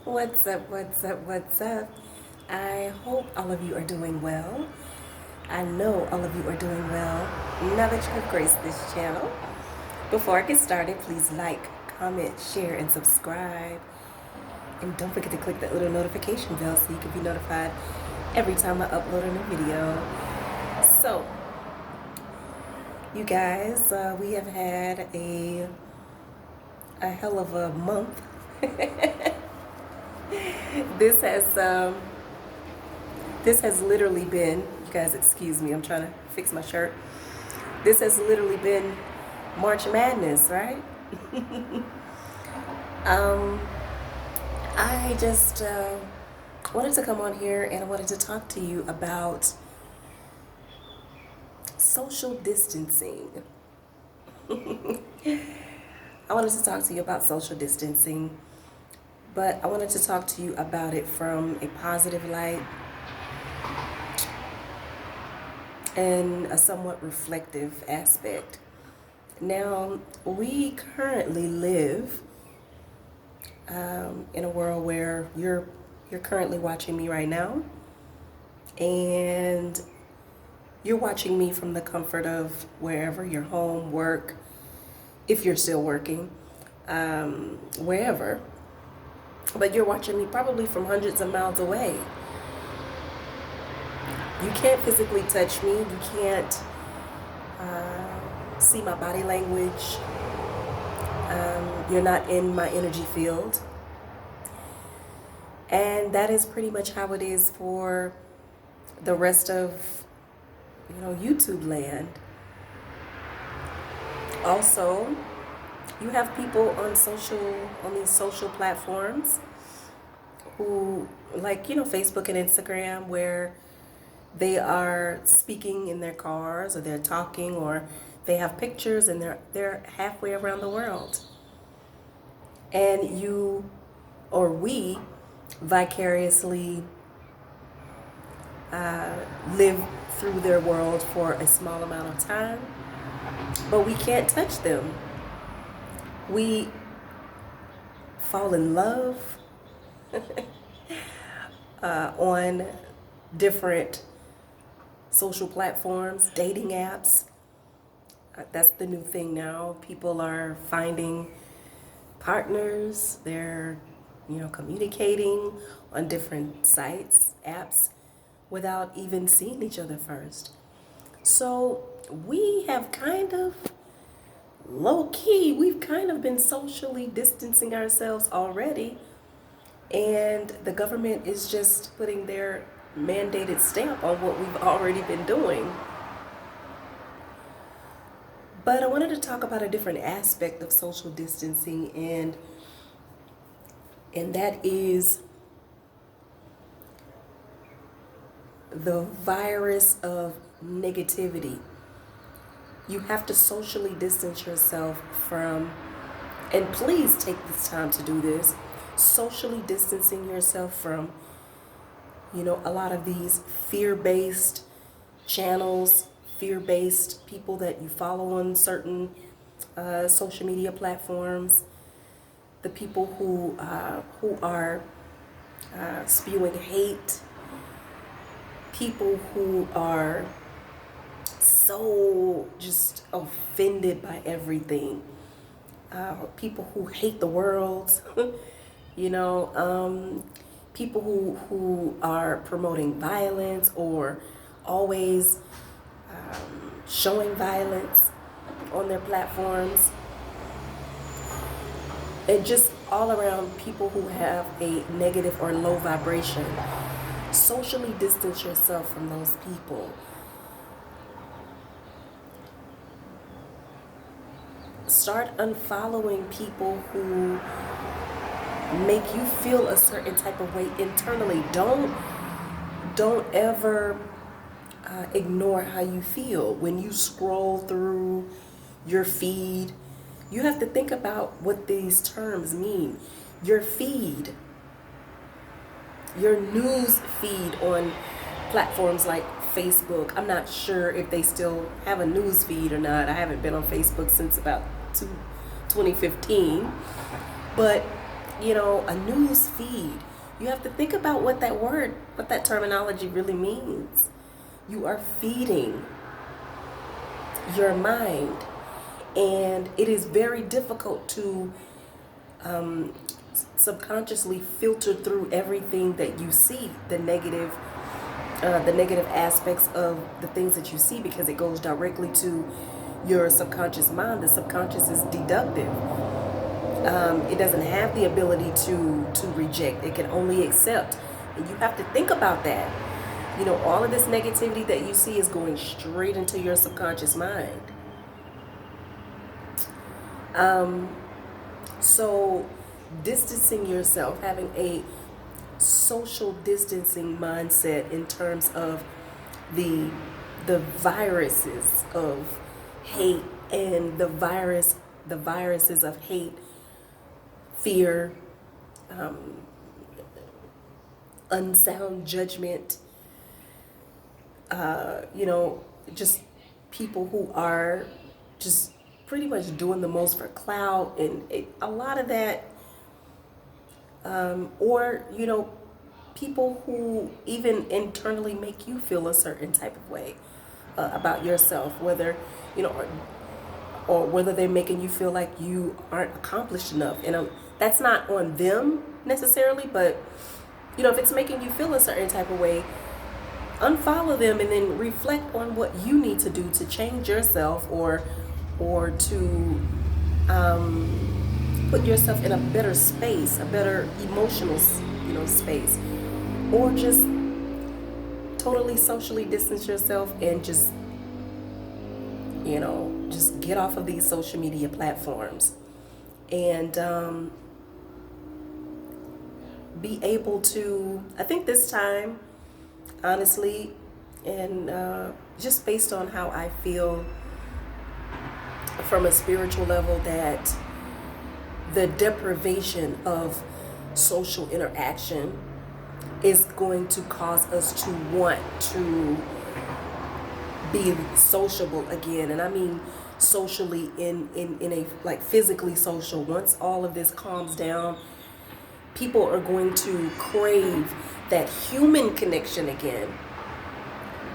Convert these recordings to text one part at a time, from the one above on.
What's up? What's up? What's up? I hope all of you are doing well. I know all of you are doing well now that you have graced this channel. Before I get started, please like, comment, share, and subscribe. And don't forget to click that little notification bell so you can be notified every time I upload a new video. So, you guys, we have had a hell of a month. This has this has literally been, you guys excuse me, I'm trying to fix my shirt. This has literally been March Madness, right? um, I just wanted to come on here and I wanted to talk to you about social distancing. I wanted to talk to you about social distancing, but I wanted to talk to you about it from a positive light and a somewhat reflective aspect. Now, we currently live in a world where you're currently watching me right now, and you're watching me from the comfort of wherever, your home, work, if you're still working, wherever. But you're watching me probably from hundreds of miles away. You can't physically touch me. You can't see my body language. You're not in my energy field. And that is pretty much how it is for the rest of, YouTube land. Also, you have people on these social platforms who, like, Facebook and Instagram, where they are speaking in their cars, or they're talking, or they have pictures, and they're halfway around the world. And you, or we, vicariously live through their world for a small amount of time, but we can't touch them. We fall in love on different social platforms, dating apps. That's the new thing now. People are finding partners. They're, communicating on different sites, apps, without even seeing each other first. So we have kind of, low key, we've kind of been socially distancing ourselves already. And the government is just putting their mandated stamp on what we've already been doing. But I wanted to talk about a different aspect of social distancing, and that is the virus of negativity. You have to socially distance yourself from, and please take this time to do this, socially distancing yourself from, a lot of these fear-based channels, fear-based people that you follow on certain social media platforms, the people who are spewing hate, people who are so just offended by everything, people who hate the world, people who are promoting violence or always showing violence on their platforms, and just all around people who have a negative or low vibration. Socially distance yourself from those people. Start unfollowing people who make you feel a certain type of way internally. Don't ever ignore how you feel when you scroll through your feed. You have to think about what these terms mean. Your feed, your news feed on platforms like Facebook. I'm not sure if they still have a news feed or not. I haven't been on Facebook since about 2015. But a news feed. You have to think about what that terminology really means. You are feeding your mind, and it is very difficult to subconsciously filter through everything that you see, the negative aspects of the things that you see, because it goes directly to your subconscious mind. The subconscious is deductive. It doesn't have the ability to reject. It can only accept. And you have to think about that. All of this negativity that you see is going straight into your subconscious mind. So distancing yourself, having a social distancing mindset in terms of the viruses of hate, and the viruses of hate, fear, unsound judgment, just people who are just pretty much doing the most for clout, and a lot of that, or people who even internally make you feel a certain type of way about yourself, whether or whether they're making you feel like you aren't accomplished enough. And that's not on them necessarily, but if it's making you feel a certain type of way, unfollow them and then reflect on what you need to do to change yourself, or to put yourself in a better space, a better emotional space, or just totally socially distance yourself and just get off of these social media platforms, and be able to, I think this time, honestly, and just based on how I feel from a spiritual level, that the deprivation of social interaction is going to cause us to want to be sociable again. And I mean socially in a, like, physically social. Once all of this calms down, people are going to crave that human connection again.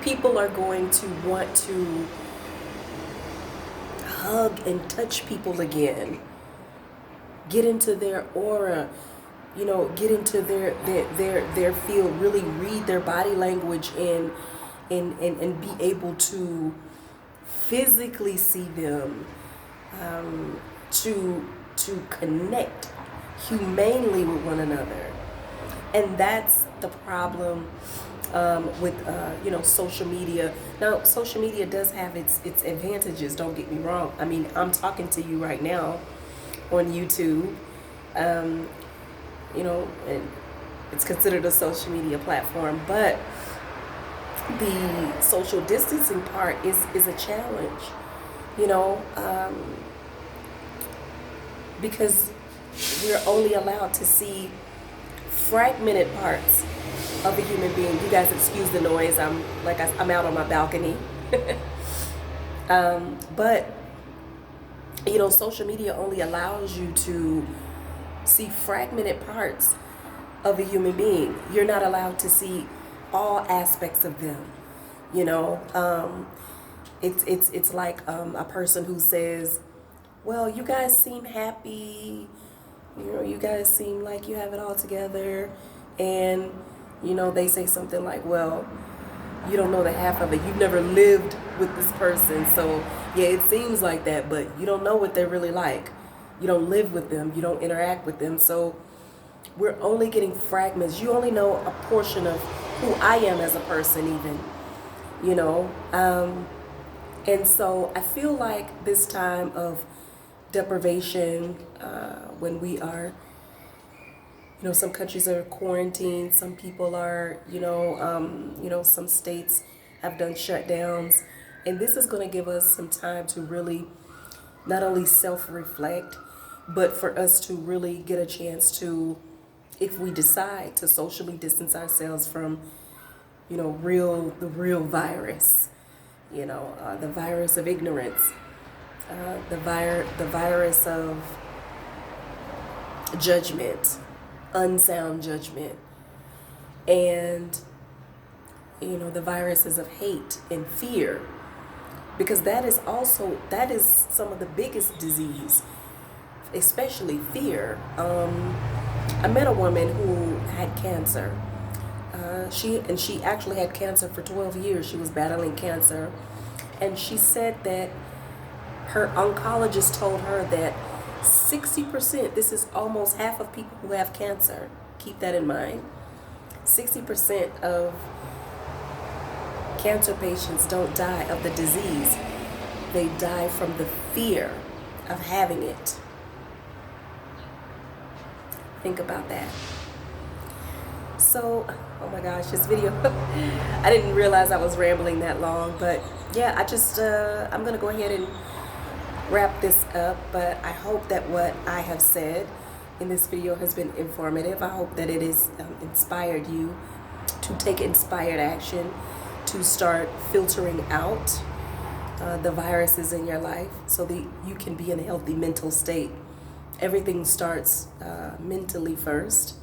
People are going to want to hug and touch people again, get into their aura, get into their field, really read their body language, and be able to physically see them, to connect humanely with one another. And that's the problem with social media. Now, social media does have its advantages, don't get me wrong. I mean, I'm talking to you right now on YouTube, and it's considered a social media platform, but the social distancing part is a challenge, because we're only allowed to see fragmented parts of a human being. You guys excuse the noise. I'm out on my balcony. But social media only allows you to see fragmented parts of a human being. You're not allowed to see all aspects of them. It's like a person who says, well, you guys seem happy, you guys seem like you have it all together, and they say something like, well, you don't know the half of it, you've never lived with this person, so yeah, it seems like that, but you don't know what they're really like. You don't live with them, you don't interact with them, so we're only getting fragments. You only know a portion of who I am as a person, even, and so I feel like this time of deprivation, when we are, some countries are quarantined, some people are, some states have done shutdowns, and this is going to give us some time to really not only self-reflect, but for us to really get a chance to, if we decide to socially distance ourselves from, the real virus, the virus of ignorance, the virus of judgment, unsound judgment, and the viruses of hate and fear, because that is some of the biggest disease, especially fear. I met a woman who had cancer. She actually had cancer for 12 years. She was battling cancer, and she said that her oncologist told her that 60%, this is almost half of people who have cancer, keep that in mind, 60% of cancer patients don't die of the disease. They die from the fear of having it. Think about that. So, oh my gosh, this video, I didn't realize I was rambling that long, but yeah, I'm going to go ahead and wrap this up, but I hope that what I have said in this video has been informative. I hope that it has inspired you to take inspired action, to start filtering out the viruses in your life so that you can be in a healthy mental state. Everything starts mentally first.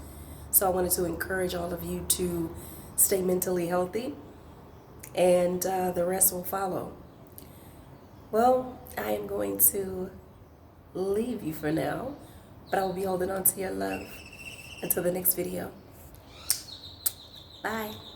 So I wanted to encourage all of you to stay mentally healthy, and the rest will follow. Well, I am going to leave you for now, but I will be holding on to your love until the next video. Bye.